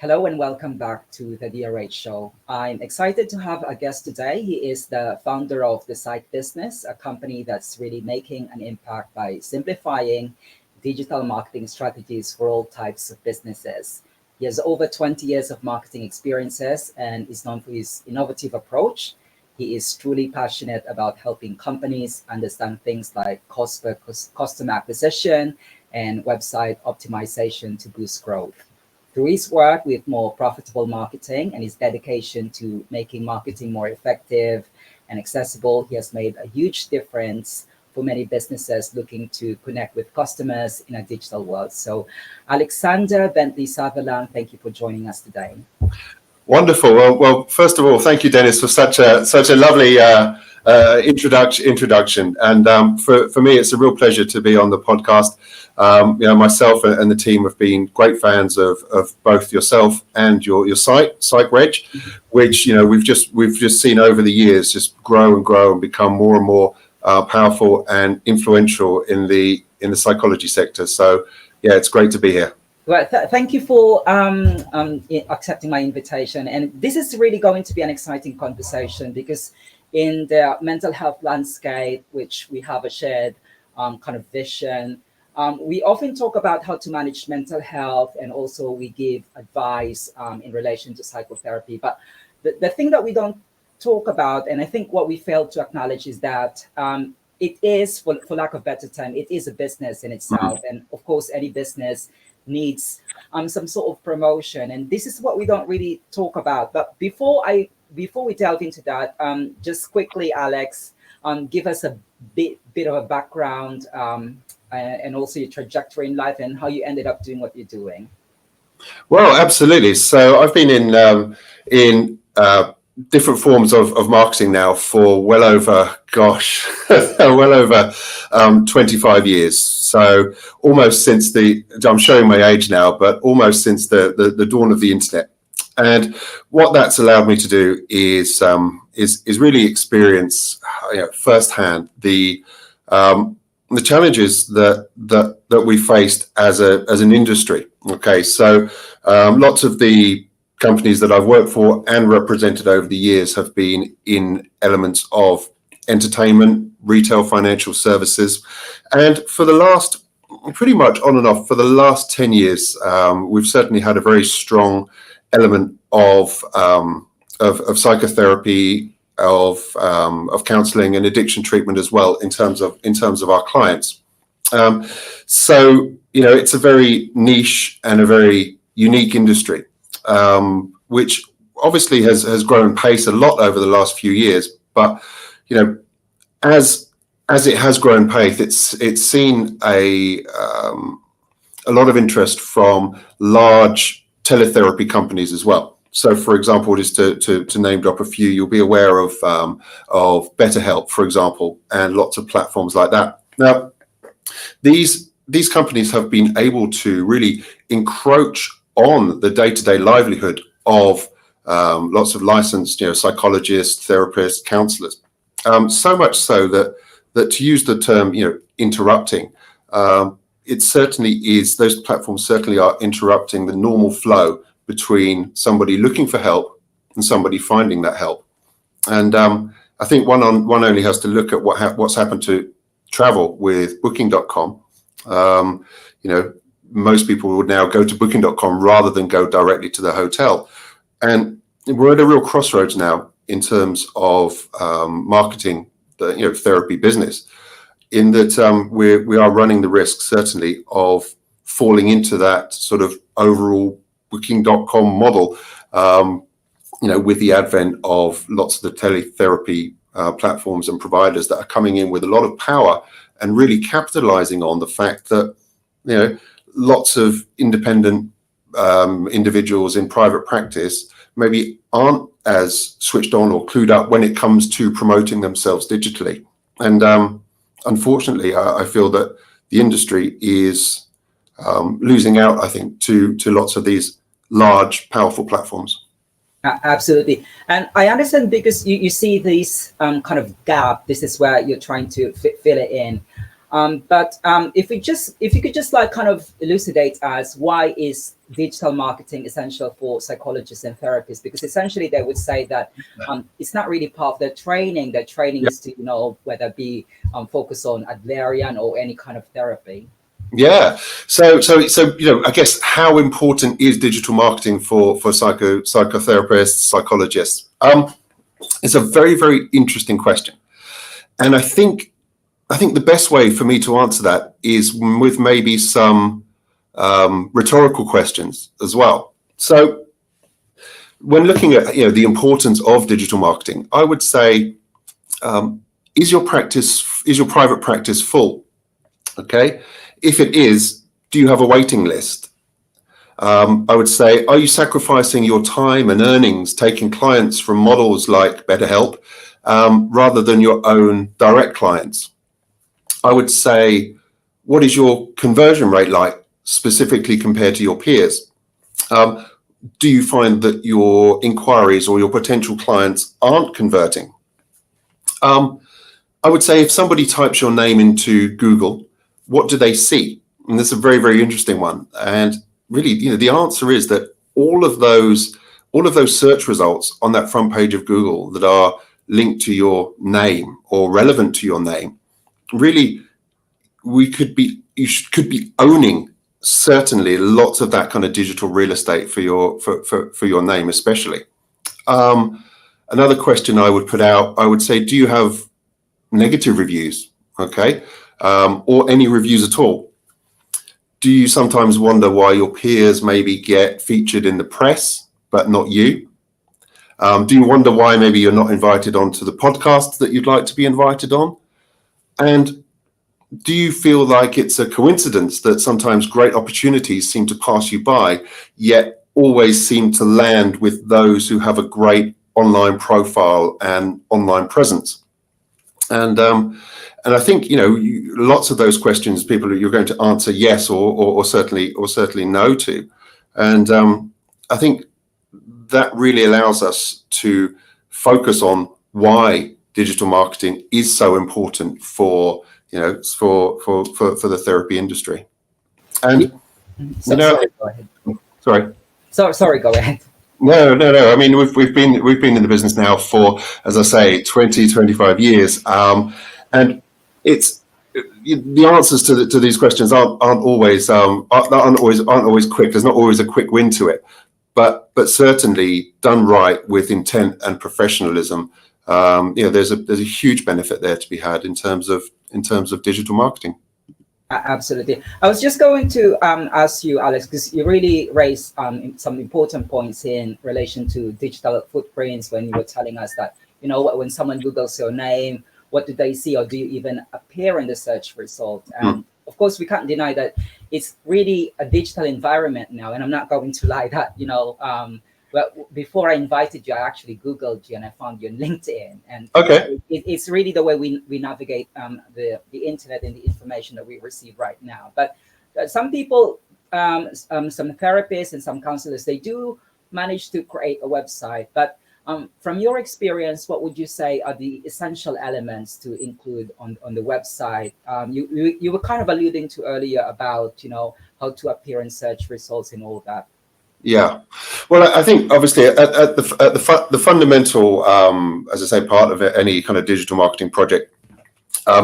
Hello and welcome back to the DRH Show. I'm excited to have a guest today. He is the founder of the Psych Business, a company that's really making an impact by simplifying digital marketing strategies for all types of businesses. He has over 20 years of marketing experiences and is known for his innovative approach. He is truly passionate about helping companies understand things like cost per customer acquisition and website optimization to boost growth. Through his work with more profitable marketing and his dedication to making marketing more effective and accessible, he has made a huge difference for many businesses looking to connect with customers in a digital world. So, Alexander Bentley-Sutherland, thank you for joining us today. Wonderful. Well, first of all, thank you, Dennis, for such a lovely introduction. And for me, it's a real pleasure to be on the podcast. Myself and the team have been great fans of both yourself and your site, Psych Reg, which we've just seen over the years just grow and become more and more powerful and influential in the psychology sector. So yeah, it's great to be here. Well, thank you for accepting my invitation. And this is really going to be an exciting conversation because in the mental health landscape, which we have a shared kind of vision, we often talk about how to manage mental health, and also we give advice in relation to psychotherapy. But the thing that we don't talk about, and I think what we fail to acknowledge, is that it is, for lack of better term, it is a business in itself. And of course, any business needs some sort of promotion, and this is what we don't really talk about. But before we delve into that, just quickly, Alex, give us a bit of a background and also your trajectory in life and how you ended up doing what you're doing. Well, absolutely. So I've been in different forms of marketing now for well over 25 years. So almost since I'm showing my age now, but almost since the dawn of the internet. And what that's allowed me to do is really experience firsthand the challenges that we faced as an industry. Okay, so lots of the companies that I've worked for and represented over the years have been in elements of entertainment, retail, financial services, and for the last, pretty much on and off, for the last 10 years, we've certainly had a very strong element of psychotherapy, of counselling and addiction treatment as well in terms of our clients. So it's a very niche and a very unique industry, which obviously has grown pace a lot over the last few years. But as it has grown pace, it's seen a lot of interest from large teletherapy companies as well. So, for example, just to name drop a few, you'll be aware of BetterHelp, for example, and lots of platforms like that. Now, these companies have been able to really encroach on the day-to-day livelihood of lots of licensed, psychologists, therapists, counsellors. So much so that to use the term, interrupting, it certainly is. Those platforms certainly are interrupting the normal flow between somebody looking for help and somebody finding that help. And I think one only has to look at what's happened to travel with Booking.com. Most people would now go to Booking.com rather than go directly to the hotel. And we're at a real crossroads now in terms of marketing the therapy business, in that we are running the risk certainly of falling into that sort of overall Booking.com model, with the advent of lots of the teletherapy platforms and providers that are coming in with a lot of power and really capitalizing on the fact that lots of independent individuals in private practice maybe aren't as switched on or clued up when it comes to promoting themselves digitally. And unfortunately, I feel that the industry is losing out, I think, to lots of these large, powerful platforms. Absolutely. And I understand, because you see this kind of gap. This is where you're trying to fill it in. But if you could just like kind of elucidate as why is digital marketing essential for psychologists and therapists? Because essentially they would say that it's not really part of their training. Their training is to, whether it be focus on Adlerian or any kind of therapy. Yeah. So I guess how important is digital marketing for psychotherapists, psychologists? It's a very, very interesting question, and I think the best way for me to answer that is with maybe some rhetorical questions as well. So when looking at the importance of digital marketing, I would say, is your private practice full? Okay. If it is, do you have a waiting list? I would say, are you sacrificing your time and earnings taking clients from models like BetterHelp rather than your own direct clients? I would say, what is your conversion rate like, specifically compared to your peers? Do you find that your inquiries or your potential clients aren't converting? I would say if somebody types your name into Google, what do they see? And that's a very, very interesting one. And really, the answer is that all of those search results on that front page of Google that are linked to your name or relevant to your name, really, you could be owning certainly lots of that kind of digital real estate for your name, especially. Another question I would put out, I would say, do you have negative reviews? Okay. Or any reviews at all? Do you sometimes wonder why your peers maybe get featured in the press, but not you? Do you wonder why maybe you're not invited onto the podcasts that you'd like to be invited on? And do you feel like it's a coincidence that sometimes great opportunities seem to pass you by, yet always seem to land with those who have a great online profile and online presence? And I think lots of those questions, you're going to answer yes or certainly no to, and I think that really allows us to focus on why digital marketing is so important for the therapy industry. And sorry, go ahead. Sorry, go ahead. No. I mean, we've been in the business now for, as I say, 25 years, and it's the answers to these questions aren't always quick. There's not always a quick win to it, but certainly done right with intent and professionalism, there's a huge benefit there to be had in terms of digital marketing. Absolutely. I was just going to ask you, Alex, because you really raised some important points in relation to digital footprints when you were telling us that, when someone Googles your name, what do they see, or do you even appear in the search result? And of course, we can't deny that it's really a digital environment now. And I'm not going to lie that, well, before I invited you, I actually Googled you and I found you on LinkedIn. And okay, it's really the way we navigate the internet and the information that we receive right now. But some people, some therapists and some counselors, they do manage to create a website. But from your experience, what would you say are the essential elements to include on the website? You were kind of alluding to earlier about, how to appear in search results and all that. Yeah, well, I think obviously at the fundamental, as I say, part of any kind of digital marketing project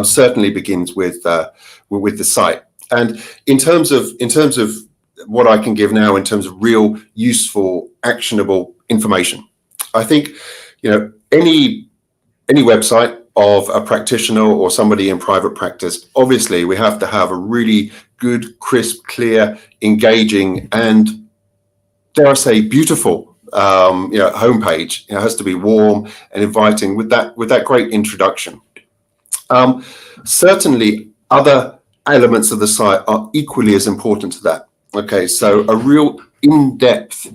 certainly begins with the site. And in terms of what I can give now in terms of real useful, actionable information, I think any website of a practitioner or somebody in private practice, obviously we have to have a really good, crisp, clear, engaging, and dare I say, beautiful, homepage. It has to be warm and inviting with that great introduction. Certainly, other elements of the site are equally as important to that. Okay, so a real in-depth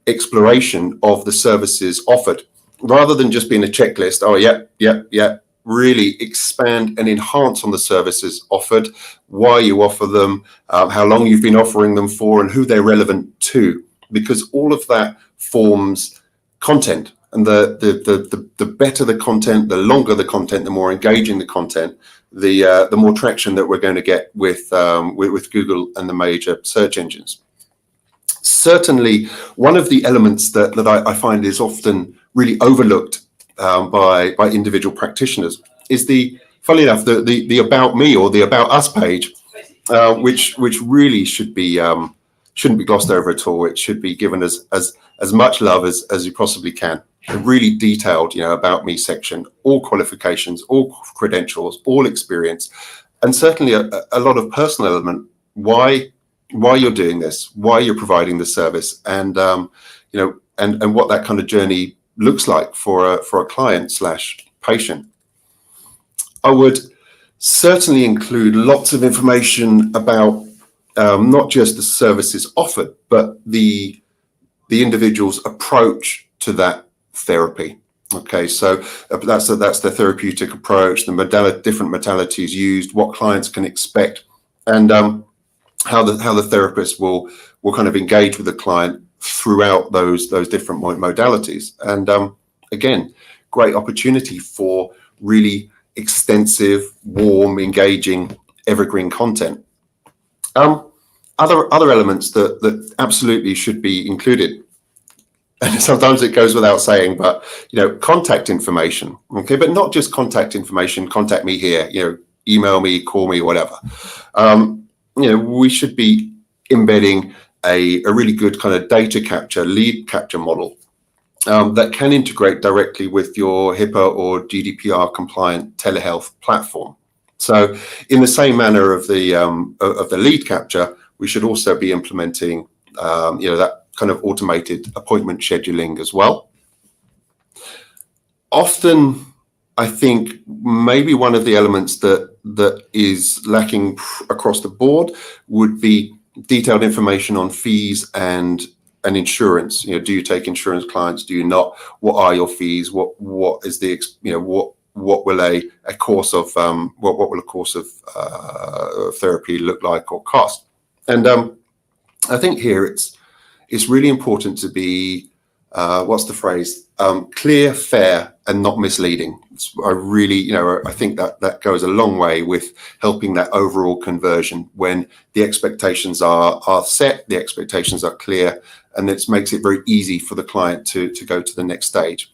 exploration of the services offered, rather than just being a checklist. Oh, yeah. Really expand and enhance on the services offered, why you offer them, how long you've been offering them for, and who they're relevant to, because all of that forms content. And the better the content, the longer the content, the more engaging the content, the more traction that we're going to get with Google and the major search engines. Certainly, one of the elements that I find is often really overlooked by individual practitioners is funnily enough, the About Me or the About Us page, which really shouldn't be glossed over at all. It should be given as much love as you possibly can. A really detailed, About Me section, all qualifications, all credentials, all experience, and certainly a lot of personal element. Why you're doing this, why you're providing the service, and and what that kind of journey looks like for a client/patient. I would certainly include lots of information about not just the services offered, but the individual's approach to that therapy. Okay, so that's the therapeutic approach, the different modalities used, what clients can expect, and how the therapist will kind of engage with the client throughout those different modalities. And again, great opportunity for really extensive, warm, engaging, evergreen content. Other elements that absolutely should be included, and sometimes it goes without saying, but contact information. Okay, but not just contact information. Contact me here. Email me, call me, whatever. We should be embedding a really good kind of data capture, lead capture model that can integrate directly with your HIPAA or GDPR compliant telehealth platform. So in the same manner of the lead capture, we should also be implementing that kind of automated appointment scheduling as well. Often, I think maybe one of the elements that is lacking across the board would be detailed information on fees and insurance. Do you take insurance clients? Do you not? What are your fees? What is the what will a course of therapy look like or cost? And I think here it's really important to be what's the phrase? Clear, fair, and not misleading. I think that goes a long way with helping that overall conversion when the expectations are set, the expectations are clear, and it makes it very easy for the client to go to the next stage.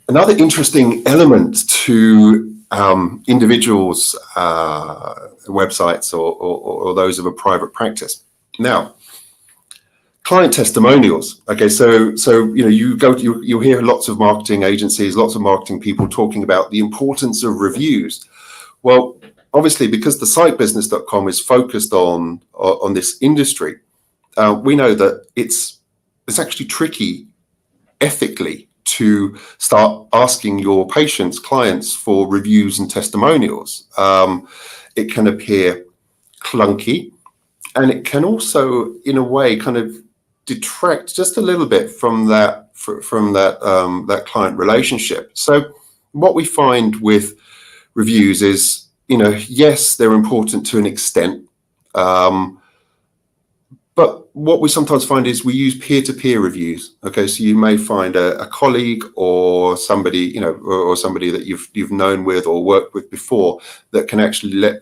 Another interesting element to individuals' websites or those of a private practice. Now, client testimonials. Okay, so you'll hear lots of marketing agencies, lots of marketing people talking about the importance of reviews. Well, obviously, because the psychbusiness.com is focused on this industry, we know that it's actually tricky ethically to start asking your patients, clients for reviews and testimonials. It can appear clunky, and it can also, in a way, kind of detract just a little bit from that client relationship. So what we find with reviews is, yes, they're important to an extent, but what we sometimes find is we use peer-to-peer reviews. Okay, so you may find a colleague or somebody, or somebody that you've known with or worked with before that can actually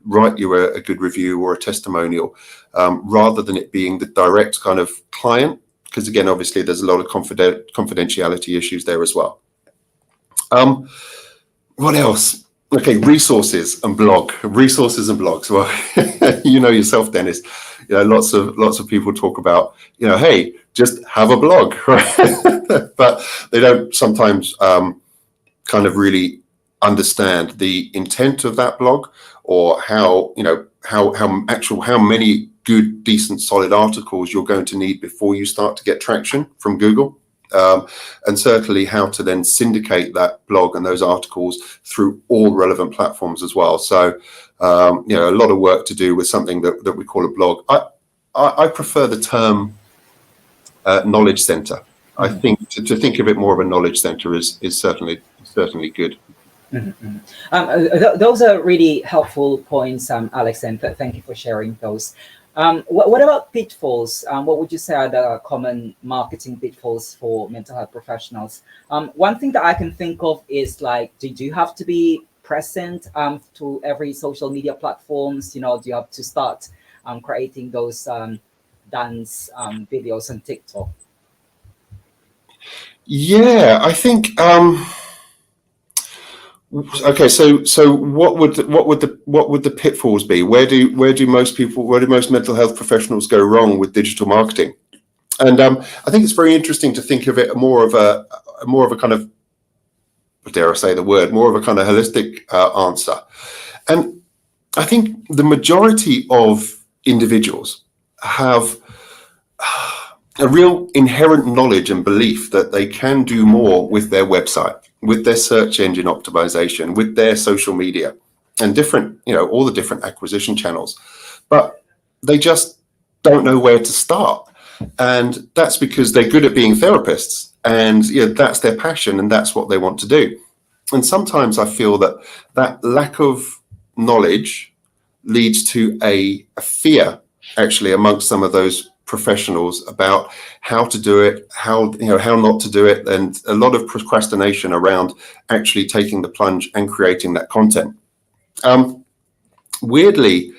write you a good review or a testimonial, rather than it being the direct kind of client, because again, obviously, there's a lot of confidentiality issues there as well. What else? Okay, resources and blogs. Well, yourself, Dennis. Lots of people talk about, hey, just have a blog, right? But they don't sometimes kind of really understand the intent of that blog, or how many good, decent, solid articles you're going to need before you start to get traction from Google. And certainly how to then syndicate that blog and those articles through all relevant platforms as well. So, a lot of work to do with something that we call a blog. I prefer the term knowledge center. I think to think of it more of a knowledge center is certainly good. Mm-hmm. Those are really helpful points, Alex, and thank you for sharing those. What about pitfalls? What would you say are the common marketing pitfalls for mental health professionals? One thing that I can think of is do you have to be present to every social media platforms? You know, do you have to start creating those dance videos on TikTok? Yeah, I think. Okay, so what would the pitfalls be? Where do most mental health professionals go wrong with digital marketing? And I think it's very interesting to think of it more of a kind of, dare I say the word, more of a kind of holistic answer. And I think the majority of individuals have a real inherent knowledge and belief that they can do more with their website, with their search engine optimization, with their social media, and different, all the different acquisition channels, but they just don't know where to start. And that's because they're good at being therapists, and that's their passion, and that's what they want to do. And sometimes I feel that lack of knowledge leads to a fear, actually, amongst some of those professionals about how to do it, how not to do it, and a lot of procrastination around actually taking the plunge and creating that content. Weirdly,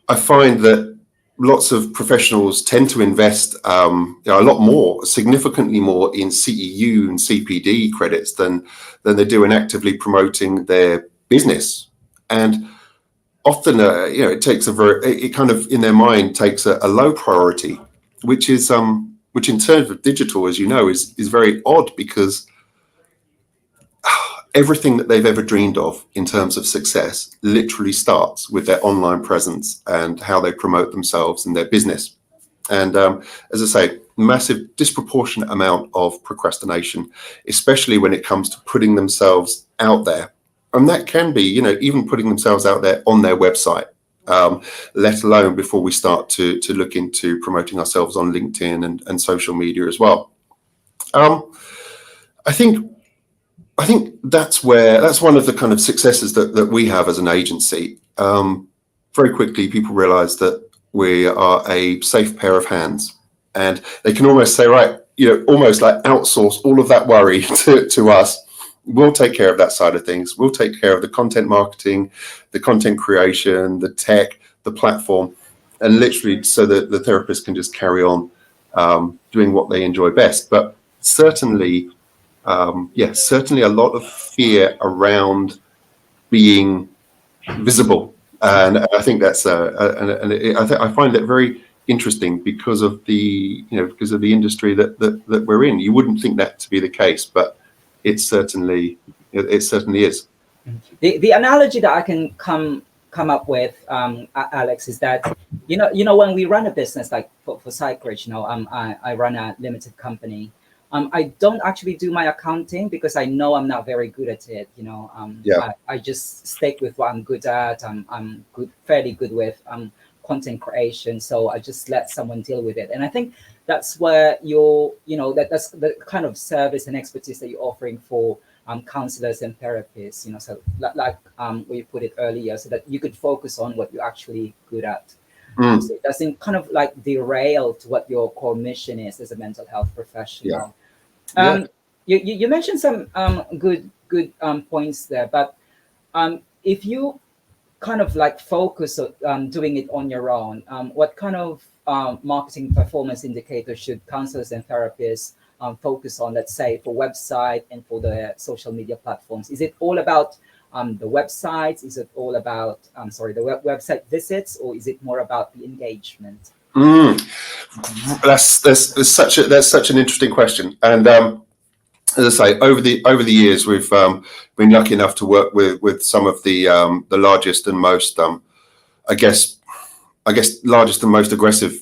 I find that lots of professionals tend to invest a lot more, significantly more, in CEU and CPD credits than they do in actively promoting their business. And often, it takes it kind of in their mind takes a low priority, which in terms of digital, as you know, is very odd, because everything that they've ever dreamed of in terms of success literally starts with their online presence and how they promote themselves and their business. And as I say, massive disproportionate amount of procrastination, especially when it comes to putting themselves out there. And that can be, even putting themselves out there on their website, let alone before we start to look into promoting ourselves on LinkedIn and social media as well. I think that's one of the kind of successes that we have as an agency. Very quickly, people realize that we are a safe pair of hands, and they can almost say, right, almost like outsource all of that worry to us. We'll take care of that side of things. We'll take care of the content marketing, the content creation, the tech, the platform, and literally so that the therapist can just carry on doing what they enjoy best. But certainly a lot of fear around being visible, and I think that's I find it very interesting because of the industry that we're in. You wouldn't think that to be the case, but it certainly is. The analogy that I can come up with, Alex, is that when we run a business like for Psychbridge, I run a limited company. I don't actually do my accounting because I know I'm not very good at it. I just stick with what I'm good at. I'm fairly good with content creation, so I just let someone deal with it. And I think that's where that's the kind of service and expertise that you're offering for counselors and therapists. So like we put it earlier, so that you could focus on what you're actually good at. So it doesn't kind of like derail to what your core mission is as a mental health professional. You mentioned some good points there, but if you kind of like focus on doing it on your own, what kind of marketing performance indicators should counselors and therapists focus on, let's say, for website and for the social media platforms? Is it all about the websites? Is it all about the website visits, or is it more about the engagement? That's such an interesting question. And as I say, over the years, we've been lucky enough to work with some of the largest and most largest and most aggressive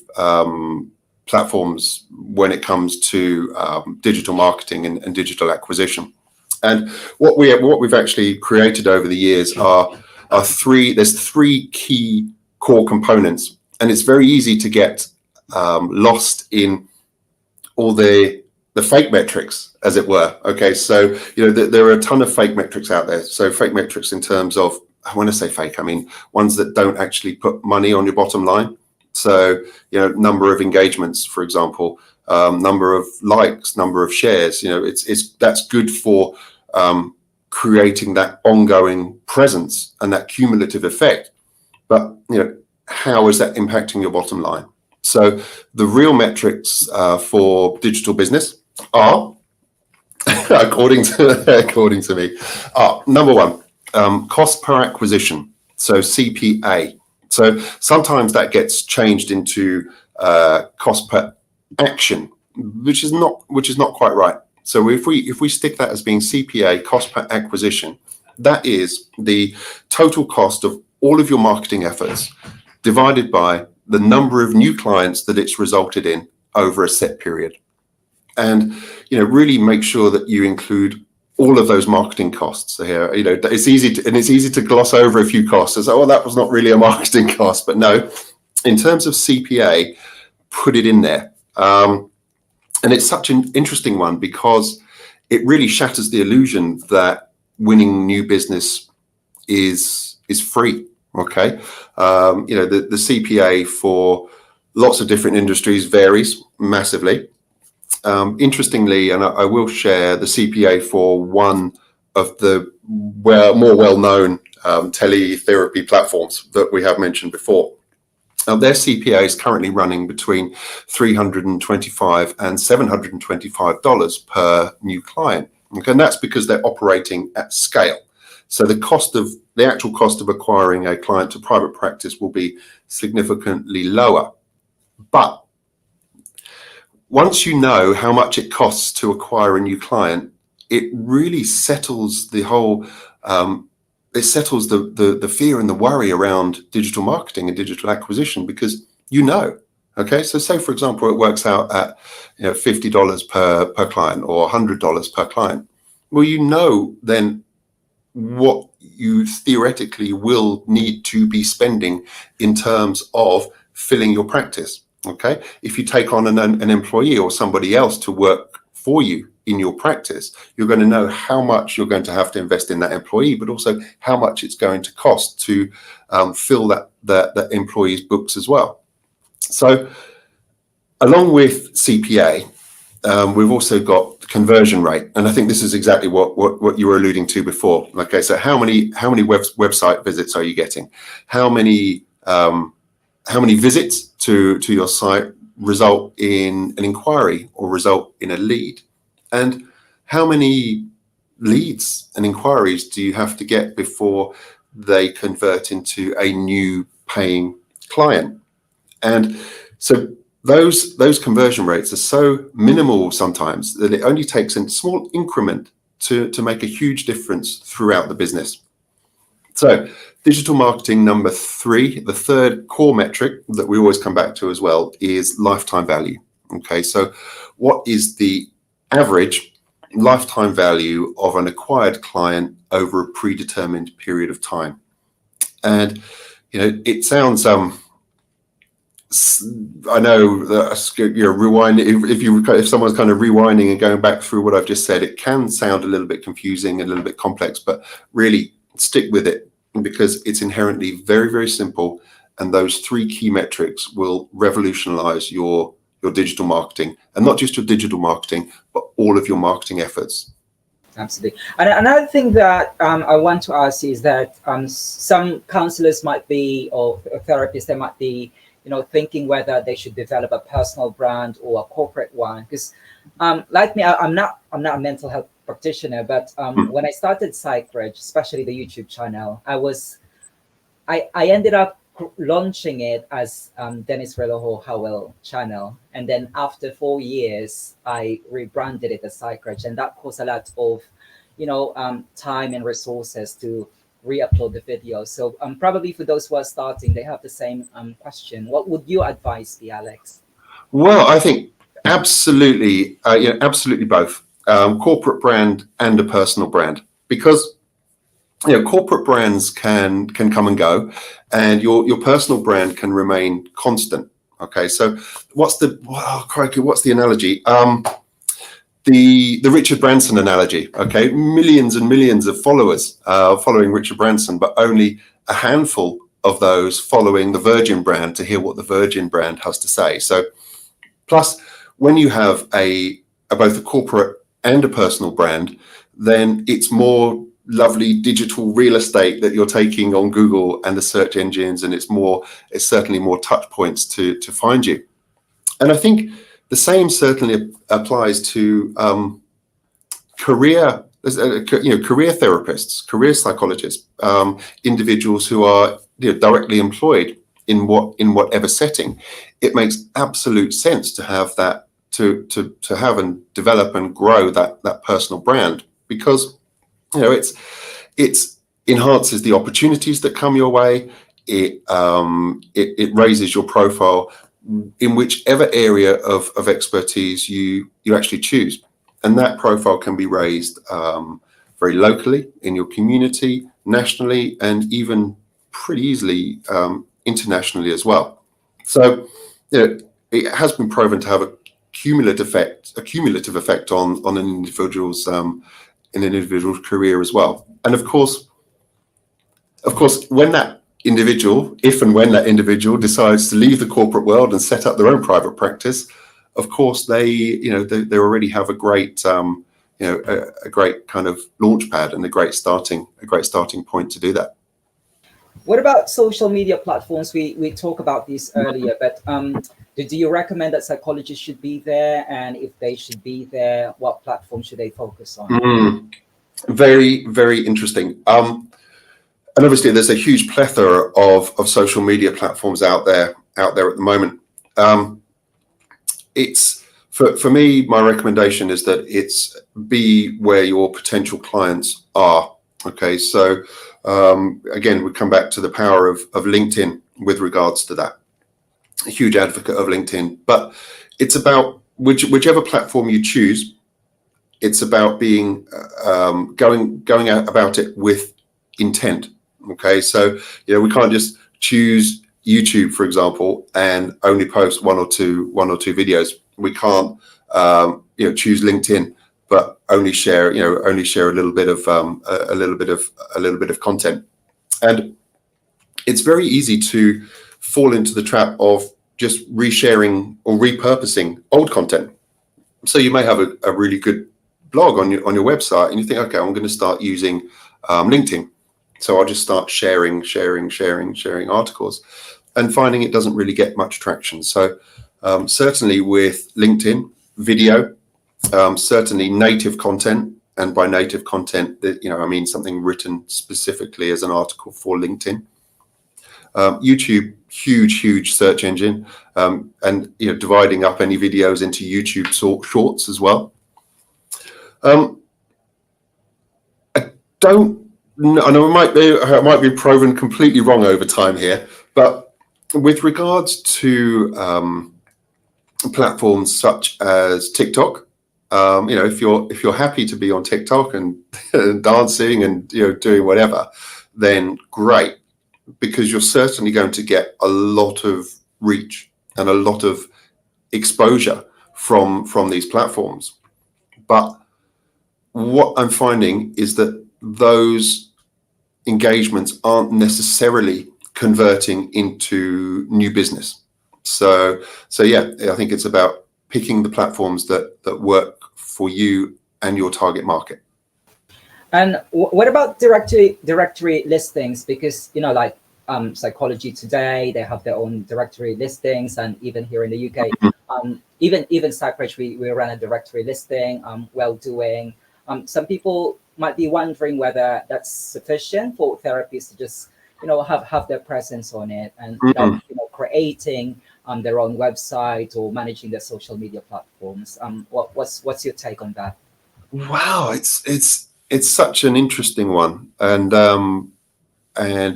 platforms when it comes to digital marketing and digital acquisition. And what we've actually created over the years are there's three key core components, and it's very easy to get lost in all the fake metrics, as it were. Okay, so there are a ton of fake metrics out there. So fake metrics in terms of, when I say fake, I mean ones that don't actually put money on your bottom line. So number of engagements, for example, number of likes, number of shares. That's good for creating that ongoing presence and that cumulative effect. But how is that impacting your bottom line? So the real metrics for digital business are, according to me, number one, cost per acquisition, so CPA. So sometimes that gets changed into cost per action, which is not quite right. So if we stick that as being CPA, cost per acquisition, that is the total cost of all of your marketing efforts divided by the number of new clients that it's resulted in over a set period. And really make sure that you include all of those marketing costs here. It's easy to gloss over a few costs and say, oh, that was not really a marketing cost. But no, in terms of CPA, put it in there. And it's such an interesting one because it really shatters the illusion that winning new business is free. Okay, the CPA for lots of different industries varies massively. Interestingly, and I will share the CPA for one of the more well-known teletherapy platforms that we have mentioned before. Their CPA is currently running between $325 and $725 per new client. Okay, and that's because they're operating at scale. So the actual cost of acquiring a client to private practice will be significantly lower. But once you know how much it costs to acquire a new client, it really settles the whole, it settles the fear and the worry around digital marketing and digital acquisition because okay, so say for example, it works out at $50 per client or $100 per client. Well, then what you theoretically will need to be spending in terms of filling your practice. Okay, if you take on an employee or somebody else to work for you in your practice, you're going to know how much you're going to have to invest in that employee, but also how much it's going to cost to fill that employee's books as well. So along with CPA, we've also got the conversion rate, and I think this is exactly what you were alluding to before. Okay, so how many website visits are you getting? How many visits to your site result in an inquiry or result in a lead? And how many leads and inquiries do you have to get before they convert into a new paying client? And so those conversion rates are so minimal sometimes that it only takes a small increment to make a huge difference throughout the business. So digital marketing number 3, the third core metric that we always come back to as well is lifetime value. Okay, so what is the average lifetime value of an acquired client over a predetermined period of time? And it sounds I know that rewind. If someone's kind of rewinding and going back through what I've just said, it can sound a little bit confusing, a little bit complex, but really stick with it because it's inherently very, very simple. And those 3 key metrics will revolutionize your digital marketing, and not just your digital marketing, but all of your marketing efforts. Absolutely. And another thing that I want to ask is that some counselors might be, or therapists, they might be, thinking whether they should develop a personal brand or a corporate one. Because like me, I'm not a mental health practitioner, but when I started Psych, especially the YouTube channel, I ended up launching it as Dennis Relojo-Howell channel, and then after 4 years I rebranded it as Psych, and that cost a lot of time and resources to re-upload the video. So probably for those who are starting, they have the same question. What would your advice be, Alex? Well, I think absolutely both, corporate brand and a personal brand, because corporate brands can come and go, and your personal brand can remain constant. Okay, so what's the analogy? The Richard Branson analogy. Okay, millions and millions of followers following Richard Branson, but only a handful of those following the Virgin brand to hear what the Virgin brand has to say. So, plus when you have both a corporate and a personal brand, then it's more lovely digital real estate that you're taking on Google and the search engines, and it's certainly more touch points to find you. And I think the same certainly applies to career therapists, career psychologists, individuals who are directly employed in whatever setting. It makes absolute sense to have that, to have and develop and grow that personal brand, because it enhances the opportunities that come your way. It raises your profile in whichever area of expertise you actually choose. And that profile can be raised very locally in your community, nationally, and even pretty easily internationally as well. So it has been proven to have a cumulative effect on an individual's career as well. And of course, when that individual, if and when that individual decides to leave the corporate world and set up their own private practice, of course they already have a great a great kind of launch pad and a great starting point to do that. What about social media platforms? We talked about this earlier, but do you recommend that psychologists should be there? And if they should be there, what platform should they focus on? Very, very interesting. And obviously, there's a huge plethora of social media platforms out there at the moment. It's for me, my recommendation is that it's be where your potential clients are. Okay, so again, we come back to the power of LinkedIn with regards to that. A huge advocate of LinkedIn, but it's about whichever platform you choose. It's about being going out about it with intent. Okay, so we can't just choose YouTube, for example, and only post one or two videos. We can't choose LinkedIn, but only share a little bit of content. And it's very easy to fall into the trap of just resharing or repurposing old content. So you may have a really good blog on your website, and you think, okay, I'm going to start using LinkedIn. So I'll just start sharing articles, and finding it doesn't really get much traction. So certainly with LinkedIn, video, certainly native content, and by native content, I mean something written specifically as an article for LinkedIn. YouTube, huge search engine, and dividing up any videos into YouTube shorts as well. I know I might be proven completely wrong over time here, but with regards to platforms such as TikTok, if you're happy to be on TikTok and dancing and doing whatever, then great, because you're certainly going to get a lot of reach and a lot of exposure from these platforms. But what I'm finding is that those engagements aren't necessarily converting into new business. So yeah, I think it's about picking the platforms that work for you and your target market. And what about directory listings? Because like Psychology Today, they have their own directory listings, and even here in the UK, even Cypress, we run a directory listing. Well-doing. Some people might be wondering whether that's sufficient for therapists to just have their presence on it, and creating their own website or managing their social media platforms. What's your take on that? Wow, it's such an interesting one, and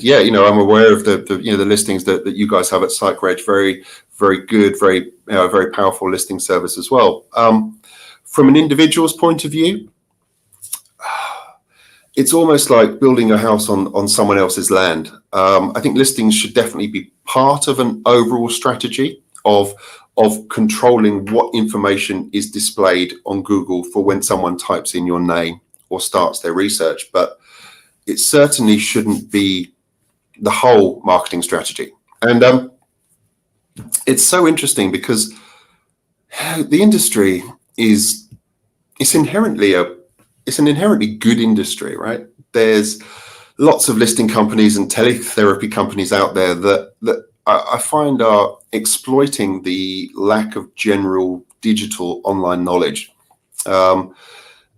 yeah, I'm aware of the listings that you guys have at PsychReg. Very, very good, very very powerful listing service as well. From an individual's point of view, it's almost like building a house on someone else's land. I think listings should definitely be part of an overall strategy of controlling what information is displayed on Google for when someone types in your name or starts their research. But it certainly shouldn't be the whole marketing strategy. And it's so interesting because the industry is an inherently good industry, right? there's lots of listing companies and teletherapy companies out there that I find are exploiting the lack of general digital online knowledge. And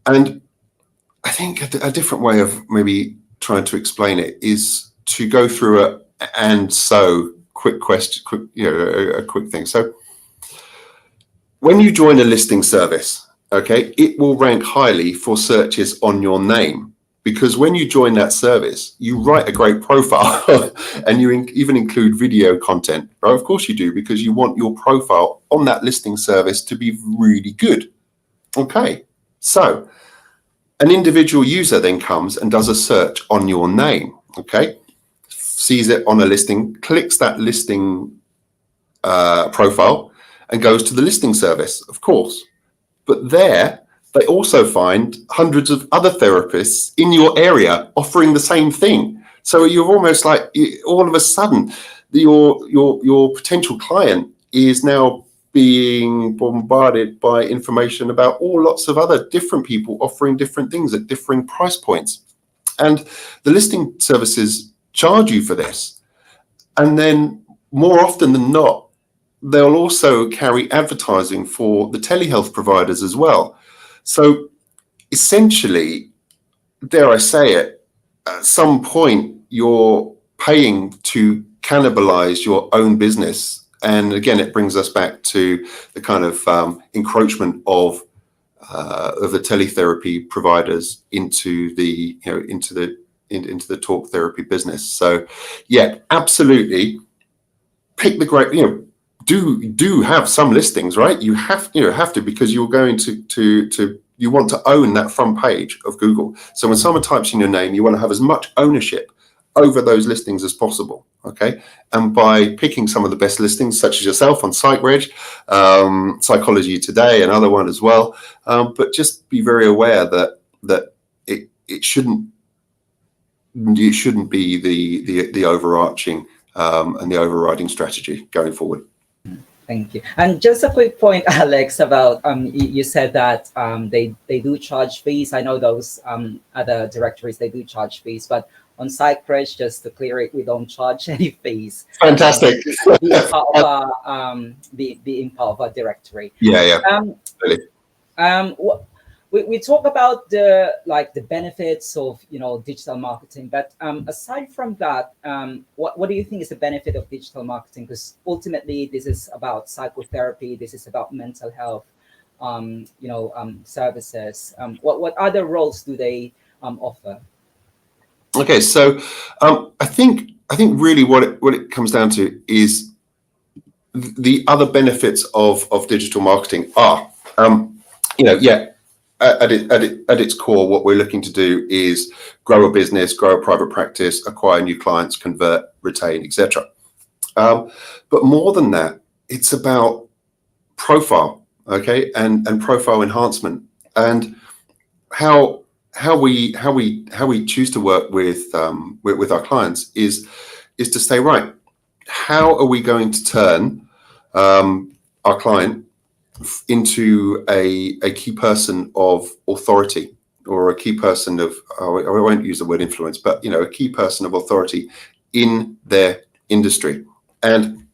I think a different way of maybe trying to explain it is to go through a quick thing. So when you join a listing service, okay, it will rank highly for searches on your name, because when you join that service, you write a great profile and you even include video content, right? Of course you do, because you want your profile on that listing service to be really good. Okay, so an individual user then comes and does a search on your name, okay, sees it on a listing, clicks that listing profile and goes to the listing service, of course. But there, they also find hundreds of other therapists in your area offering the same thing. So you're almost like, all of a sudden, your potential client is now being bombarded by information about lots of other different people offering different things at differing price points. And the listing services charge you for this. And then more often than not, they'll also carry advertising for the telehealth providers as well. So essentially, dare I say it, at some point you're paying to cannibalize your own business. And again, it brings us back to the kind of encroachment of the teletherapy providers into the talk therapy business. So yeah, absolutely, pick the great, do have some listings, right? You have to, because you're going to you want to own that front page of Google. So when someone types in your name, you want to have as much ownership over those listings as possible, okay? And by picking some of the best listings, such as yourself on SiteReg, Psychology Today, another one as well, but just be very aware that it shouldn't be the overarching and the overriding strategy going forward. Thank you. And just a quick point, Alex, about you said that they do charge fees. I know those other directories, they do charge fees, but on SiteReg, just to clear it, we don't charge any fees. Fantastic. Being part of a directory. Yeah. Really. We talk about the benefits of digital marketing, but aside from that, what do you think is the benefit of digital marketing? Because ultimately, this is about psychotherapy. This is about mental health, services. What other roles do they offer? Okay, so I think really what it comes down to is the other benefits of digital marketing are, at its core, what we're looking to do is grow a business, grow a private practice, acquire new clients, convert, retain, etc. But more than that, it's about profile, okay, and profile enhancement, and how we choose to work with our clients is to say, right, how are we going to turn our client into a key person of authority, or a key person of, I won't use the word influence, but a key person of authority in their industry. And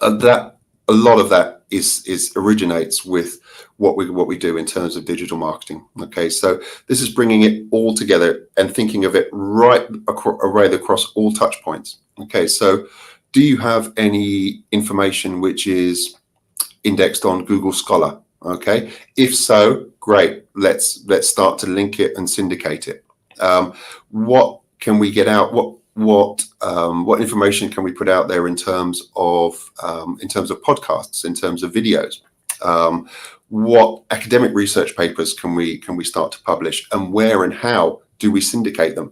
that a lot of that is originates with what we do in terms of digital marketing. Okay, so this is bringing it all together and thinking of it right across all touch points. Okay, so do you have any information which is indexed on Google Scholar? Okay, if so, great. Let's start to link it and syndicate it. What can we get out? What information can we put out there in terms of podcasts, in terms of videos? What academic research papers can we start to publish, and where and how do we syndicate them?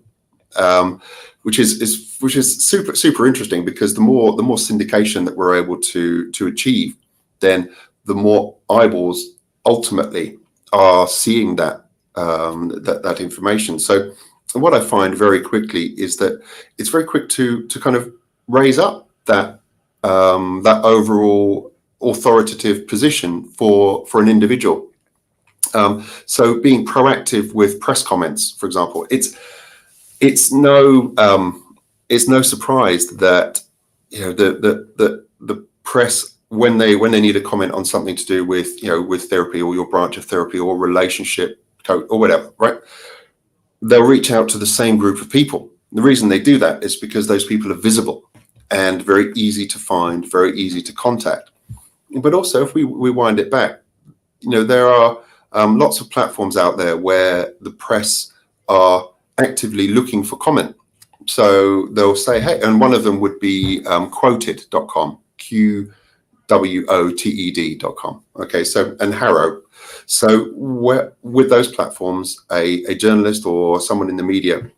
Which is super interesting, because the more syndication that we're able to achieve, then the more eyeballs ultimately are seeing that information. So what I find very quickly is that it's very quick to kind of raise up that overall authoritative position for an individual. So being proactive with press comments, for example, it's no surprise that the press, when they need a comment on something to do with with therapy or your branch of therapy or relationship coach or whatever, right? They'll reach out to the same group of people. The reason they do that is because those people are visible and very easy to find, very easy to contact. But also, if we wind it back, there are lots of platforms out there where the press are actively looking for comment. So they'll say, hey, and one of them would be quoted.com, QWOTED.com. Okay, so, and Harrow. So with those platforms, a journalist or someone in the media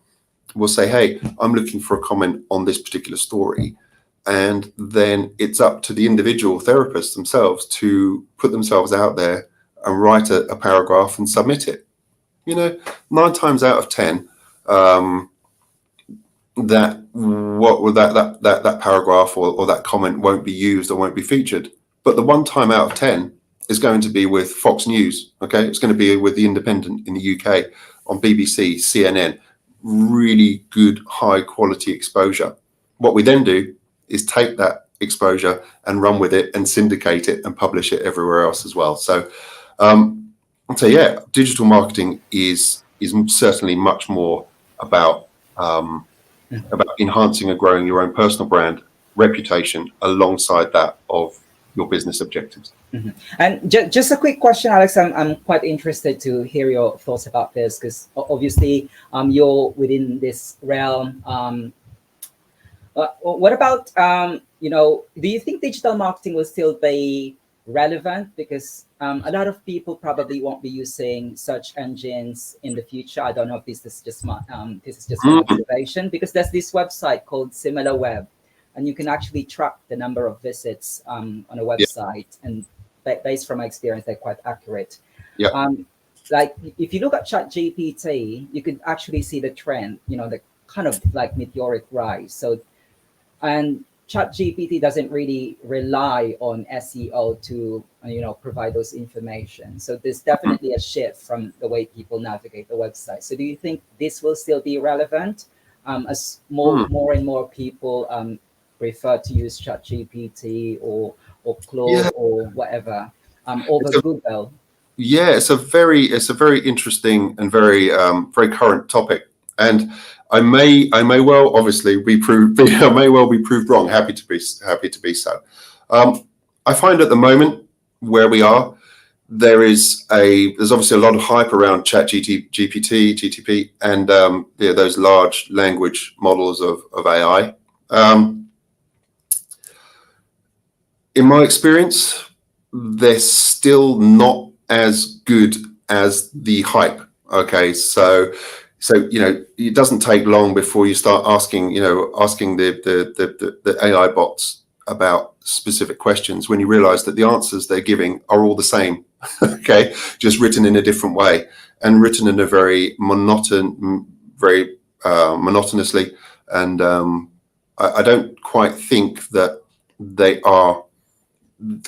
will say, hey, I'm looking for a comment on this particular story. And then it's up to the individual therapists themselves to put themselves out there and write a paragraph and submit it. 9 times out of 10, that paragraph or that comment won't be used or won't be featured. But the 1 time out of 10 is going to be with Fox News. Okay, it's going to be with The Independent in the UK, on BBC, CNN. Really good, high quality exposure. What we then do is take that exposure and run with it and syndicate it and publish it everywhere else as well. So, yeah, digital marketing is certainly much more about enhancing and growing your own personal brand reputation alongside that of your business objectives. Mm-hmm. And just a quick question, Alex. I'm quite interested to hear your thoughts about this, because obviously you're within this realm. What about do you think digital marketing will still be relevant? Because a lot of people probably won't be using search engines in the future. I don't know if this is just my an observation, because there's this website called SimilarWeb, and you can actually track the number of visits on a website, and based from my experience, they're quite accurate. Like if you look at ChatGPT, you could actually see the trend, the kind of like meteoric rise. So, and ChatGPT doesn't really rely on SEO to provide those information. So there's definitely a shift from the way people navigate the website. So do you think this will still be relevant as more and more people prefer to use ChatGPT or Claude or whatever over Google? Yeah, it's a very interesting and very current topic, and I may well obviously be proved wrong. Happy to be so. I find at the moment where we are, there's obviously a lot of hype around ChatGPT, GTP, and those large language models of AI. In my experience, they're still not as good as the hype. Okay, so it doesn't take long before you start asking the AI bots about specific questions, when you realize that the answers they're giving are all the same. Okay, just written in a different way and written in a very monotonously, and I don't quite think that they are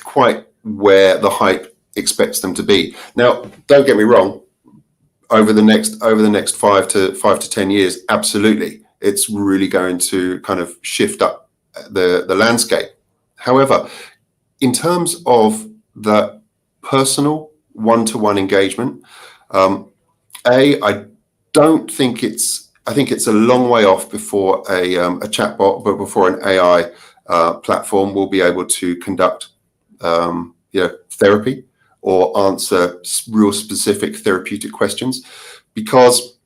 quite where the hype expects them to be. Now, don't get me wrong, over the next 5 to 10 years, absolutely, it's really going to kind of shift up the landscape. However, in terms of the personal one-to-one engagement, I think it's a long way off before a chatbot, but before an AI platform will be able to conduct therapy or answer real specific therapeutic questions, because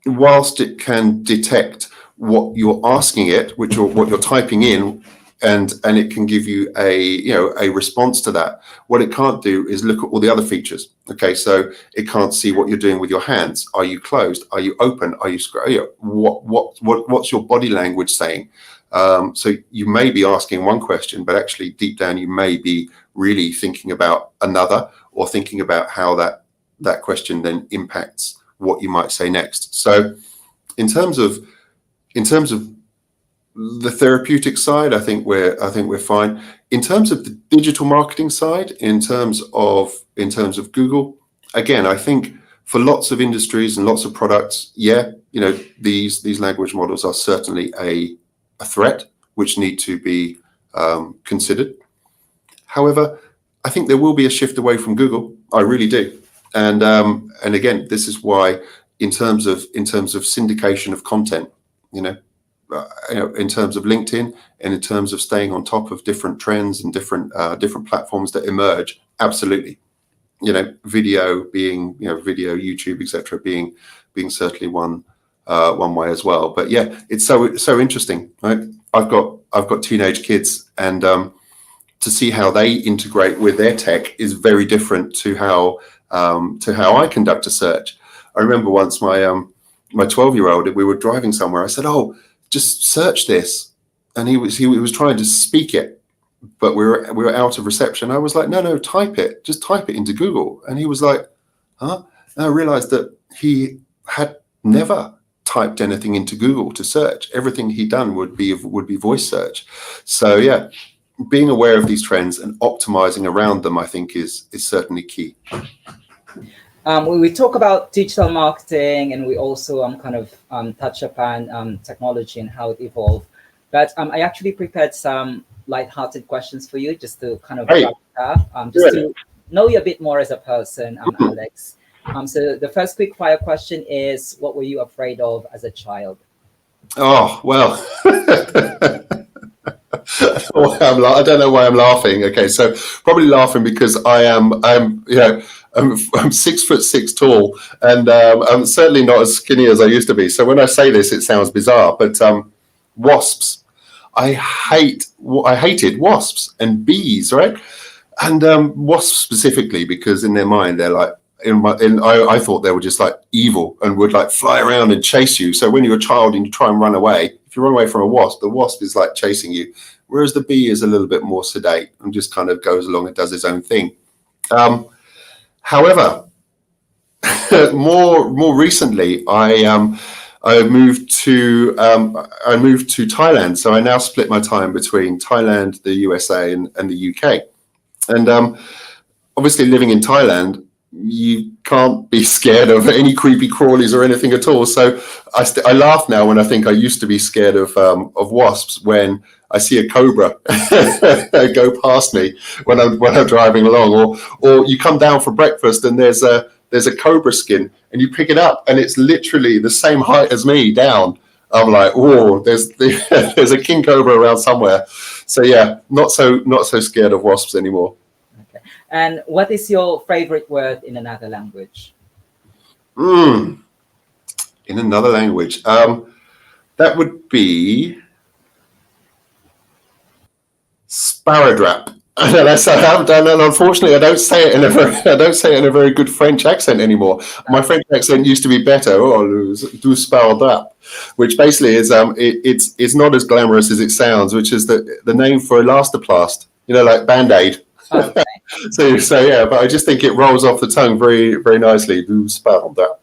whilst it can detect what you're asking it, what you're typing in, and it can give you a response to that, what it can't do is look at all the other features. Okay, so it can't see what you're doing with your hands. Are you closed? Are you open? Are you what's your body language saying? So you may be asking one question, but actually deep down you may be really thinking about another, or thinking about how that question then impacts what you might say next. So in terms of the therapeutic side, I think we're fine. In terms of the digital marketing side, in terms of Google, again, I think for lots of industries and lots of products, yeah, these language models are certainly a threat which need to be considered. However, I think there will be a shift away from Google. I really do. And again, this is why, in terms of syndication of content, in terms of LinkedIn, and in terms of staying on top of different trends and different platforms that emerge, absolutely. Video being, video, YouTube, etc., being certainly one way as well. But yeah, it's so interesting, right? I've got teenage kids, and to see how they integrate with their tech is very different to how I conduct a search. I remember once my 12-year-old, we were driving somewhere. I said, "Oh, just search this," and he was trying to speak it, but we were out of reception. I was like, no, type it. Just type it into Google. And he was like, huh? And I realized that he had never typed anything into Google to search. Everything he'd done would be voice search. So yeah, being aware of these trends and optimizing around them, I think is certainly key. We talk about digital marketing, and we also touch upon technology and how it evolved. But I actually prepared some light-hearted questions for you, just to kind of wrap it up, just to know you a bit more as a person, Alex. So the first quick fire question is, what were you afraid of as a child? Oh, well, I don't know why I'm laughing. Okay, so probably laughing because I'm 6'6" tall, and I'm certainly not as skinny as I used to be. So when I say this, it sounds bizarre, but wasps. I hated wasps and bees, right? And wasps specifically, because in their mind they're like, I thought they were just like evil and would like fly around and chase you. So when you're a child and you try and run away, if you run away from a wasp, the wasp is like chasing you, whereas the bee is a little bit more sedate and just kind of goes along and does its own thing. However, more recently, I moved to Thailand. So I now split my time between Thailand, the USA, and the UK. And obviously, living in Thailand, you can't be scared of any creepy crawlies or anything at all. So I laugh now when I think I used to be scared of wasps when I see a cobra go past me when I'm driving along, or you come down for breakfast and there's a cobra skin and you pick it up and it's literally the same height as me down. I'm like, oh, there's a king cobra around somewhere. So yeah, not so scared of wasps anymore. Okay. And what is your favorite word in another language? In another language, that would be sparadrap. And unfortunately, I don't say it in a very good French accent anymore. My French accent used to be better. Oh, du sparadrap, which basically is it's not as glamorous as it sounds, which is the name for elastoplast. Like Band-Aid. Okay. so yeah, but I just think it rolls off the tongue very, very nicely. Du sparadrap.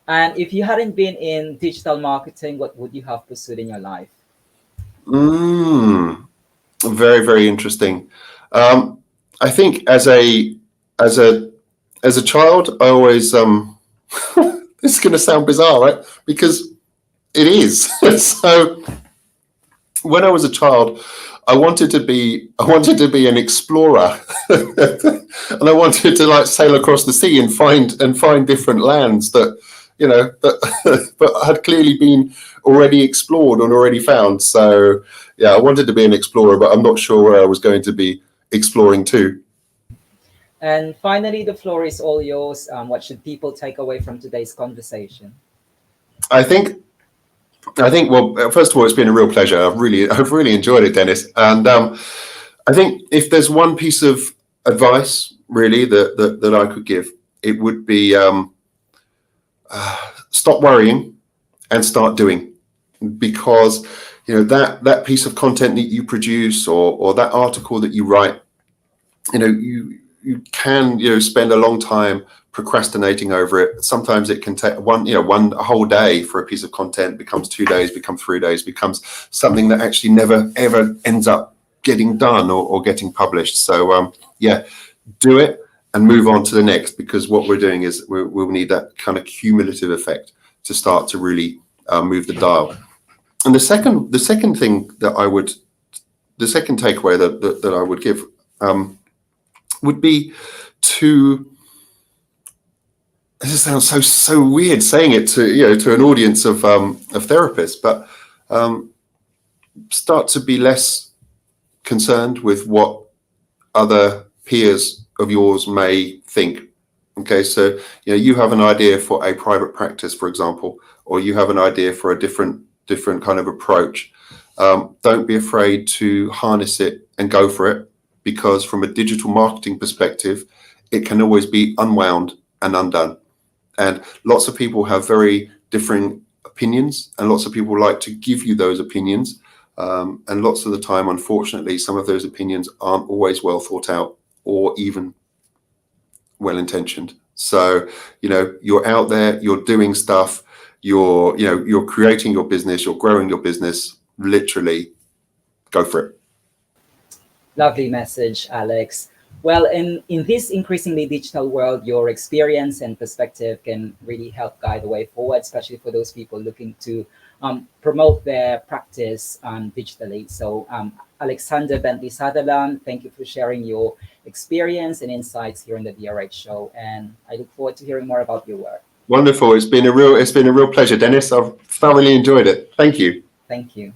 And if you hadn't been in digital marketing, what would you have pursued in your life? Very, very interesting. I think as a child, I always this is going to sound bizarre, right? Because it is. So when I was a child, I wanted to be an explorer, and I wanted to like sail across the sea and find different lands that but had clearly been already explored and already found. So yeah, I wanted to be an explorer, but I'm not sure where I was going to be exploring to. And finally, the floor is all yours. What should people take away from today's conversation? I think, well, first of all, it's been a real pleasure. I've really enjoyed it, Dennis. And I think if there's one piece of advice really that I could give, it would be stop worrying and start doing, because that piece of content that you produce or that article that you write, you can spend a long time procrastinating over it. Sometimes it can take one whole day for a piece of content, becomes 2 days, becomes 3 days, becomes something that actually never ever ends up getting done or getting published. So yeah, do it and move on to the next, because what we're doing is we'll need that kind of cumulative effect to start to really move the dial. And the second thing that the second takeaway that I would give would be to, this sounds so weird saying it to an audience of therapists, but start to be less concerned with what other peers of yours may think. Okay, so you have an idea for a private practice, for example, or you have an idea for a different kind of approach. Don't be afraid to harness it and go for it, because from a digital marketing perspective, it can always be unwound and undone. And lots of people have very differing opinions, and lots of people like to give you those opinions. And lots of the time, unfortunately, some of those opinions aren't always well thought out or even well intentioned. So, you're out there, you're doing stuff, you're creating your business, you're growing your business. Literally, go for it. Lovely message, Alex. Well, in this increasingly digital world, your experience and perspective can really help guide the way forward, especially for those people looking to promote their practice digitally. So Alexander Bentley-Sutherland, thank you for sharing your experience and insights here on the DRH show. And I look forward to hearing more about your work. Wonderful. It's been a real pleasure, Dennis. I've thoroughly enjoyed it. Thank you. Thank you.